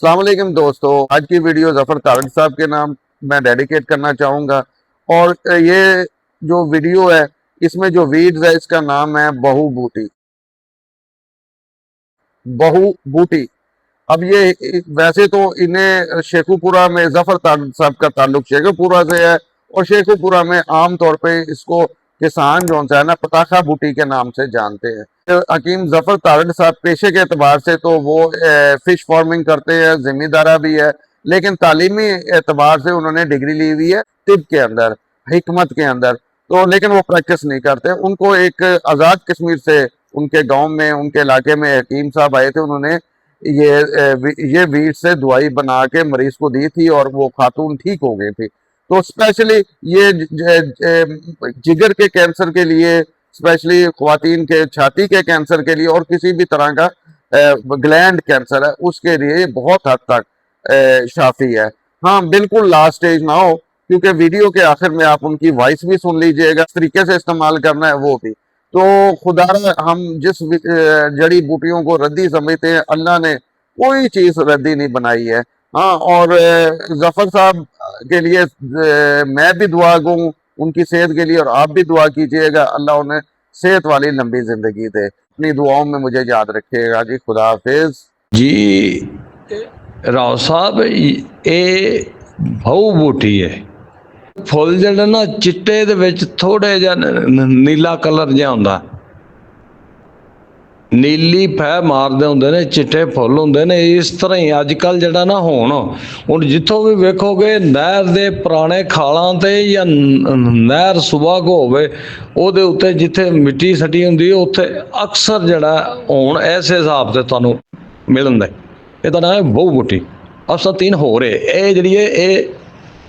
अस्सलाम वालेकुम दोस्तों, आज की वीडियो जफर तारड़ साहब के नाम मैं डेडिकेट करना चाहूँगा। और ये जो वीडियो है इसमें जो वीड्स है इसका नाम है बहू बूटी। बहू बूटी। अब ये वैसे तो इन्हें शेखुपुरा में जफर तारड़ साहब का ताल्लुक शेखुपुरा से है और शेखुपुरा में आम तौर पे इसको किसान जो है ना पताखा बूटी के नाम से जानते हैं। हकीम जफर तारड़ साहब पेशे के एतबार से तो वो फिश फार्मिंग करते हैं, जिम्मेदारा भी है, लेकिन तालीमी एतबार से उन्होंने डिग्री ली हुई है तिब के अंदर, हिकमत के अंदर। तो लेकिन वो प्रैक्टिस नहीं करते। उनको एक आज़ाद कश्मीर से उनके गांव में, उनके इलाके में हकीम साहब आए थे। उन्होंने ये वीट से दवाई बना के मरीज को दी थी और वो खातून ठीक हो गई थी। तो स्पेशली ये जिगर के कैंसर के लिए, स्पेशली ख्वातीन के छाती के कैंसर के लिए और किसी भी तरह का ग्लैंड कैंसर है उसके लिए बहुत हद तक शाफी है। हाँ, बिल्कुल लास्ट स्टेज ना हो, क्योंकि वीडियो के आखिर में आप उनकी वॉइस भी सुन लीजिएगा, इस तरीके से इस्तेमाल करना है वो भी। तो खुदारा हम जिस जड़ी बूटियों को रद्दी समझते हैं, अल्लाह ने कोई चीज रद्दी नहीं बनाई है। हाँ, और जफर साहब के लिए मैं भी दुआ गूँ उनकी सेहत के लिए, और आप भी दुआ कीजिएगा अल्लाह उन्हें सेहत वाली लंबी जिंदगी दे। अपनी दुआओं में मुझे याद रखिएगा जी। खुदा हाफिज जी। राव साहब ये बहु बूटी है। फुੱਲ ਜਿਹੜੇ ਨਾ ਚਿੱਟੇ ਦੇ ਵਿੱਚ ਥੋੜੇ ਜਿਹਾ ਨੀਲਾ ਕਲਰ ਜਿਹਾ ਹੁੰਦਾ, ਨੀਲੀ ਫੈ ਮਾਰਦੇ ਹੁੰਦੇ ਨੇ, ਚਿੱਟੇ ਫੁੱਲ ਹੁੰਦੇ ਨੇ। ਇਸ ਤਰ੍ਹਾਂ ਹੀ ਅੱਜ ਕੱਲ ਜਿਹੜਾ ਨਾ ਹੁਣ ਜਿੱਥੋਂ ਵੀ ਵੇਖੋਗੇ ਨਹਿਰ ਦੇ ਪੁਰਾਣੇ ਖਾਲਾਂ ਤੇ ਜਾਂ ਨਹਿਰ ਸੁਬਾ ਕੋ ਹੋਵੇ ਉਹਦੇ ਉੱਤੇ ਜਿੱਥੇ ਮਿੱਟੀ ਸੱਟੀ ਹੁੰਦੀ ਉੱਥੇ ਅਕਸਰ ਜਿਹੜਾ ਹੁਣ ਐਸੇ ਹਿਸਾਬ ਤੇ ਤੁਹਾਨੂੰ ਮਿਲਦਾ। ਇਹਦਾ ਨਾਮ ਹੈ ਬਹੁ ਬੂਟੀ। ਅਫਸਤੀਨ ਹੋ ਰਹੇ ਇਹ ਜਿਹੜੀ ਇਹ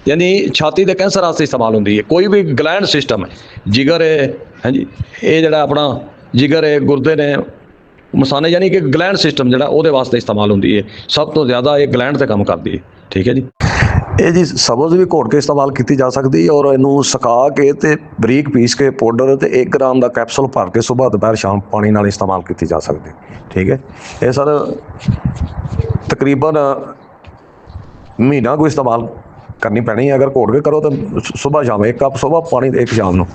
यानी छाती के कैंसर वास्ते इस्तेमाल होती है। कोई भी ग्लैंड सिस्टम है, जिगर है, हाँ जी, ये जड़ा अपना जिगर है, गुरदे ने, मसाने, यानी कि ग्लैंड सिस्टम जड़ा वो वास्ते इस्तेमाल होती है। सब तो ज़्यादा ये ग्लैंड से काम करती है। ठीक है जी। ਇਹ ਜੀ ਸਬਜ਼ ਵੀ ਘੋਟ ਕੇ ਇਸਤੇਮਾਲ ਕੀਤੀ ਜਾ ਸਕਦੀ ਹੈ ਔਰ ਇਹਨੂੰ ਸੁਕਾ ਕੇ ਤੇ ਬਰੀਕ ਪੀਸ ਕੇ ਪਾਊਡਰ ਤੇ 1 ਗ੍ਰਾਮ ਦਾ ਕੈਪਸੂਲ ਭਰ ਕੇ ਸਵੇਰ ਦੁਪਹਿਰ ਸ਼ਾਮ ਪਾਣੀ ਨਾਲ ਇਸਤੇਮਾਲ ਕੀਤੀ ਜਾ ਸਕਦੀ। ਠੀਕ ਹੈ। ਇਹ ਸਰ ਤਕਰੀਬਨ ਮਹੀਨਾ ਕੋ ਇਸਤੇਮਾਲ करनी पैनी है। अगर घोट के करो तो सुबह शाम 1 कप सुबह पानी 1 शाम को,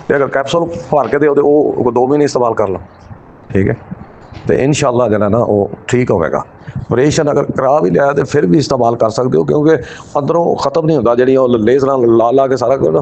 अगर कैप्सूल भर के दो 2 महीने इस्तेमाल कर लो। ठीक है। तो इंशाअल्लाह जो है ना वो ठीक होगा। ऑपरेशन अगर करा भी लिया तो फिर भी इस्तेमाल कर सकते हो, क्योंकि अंदरों ख़त्म नहीं होता जी लेज़र ला ला के सारा कुछ।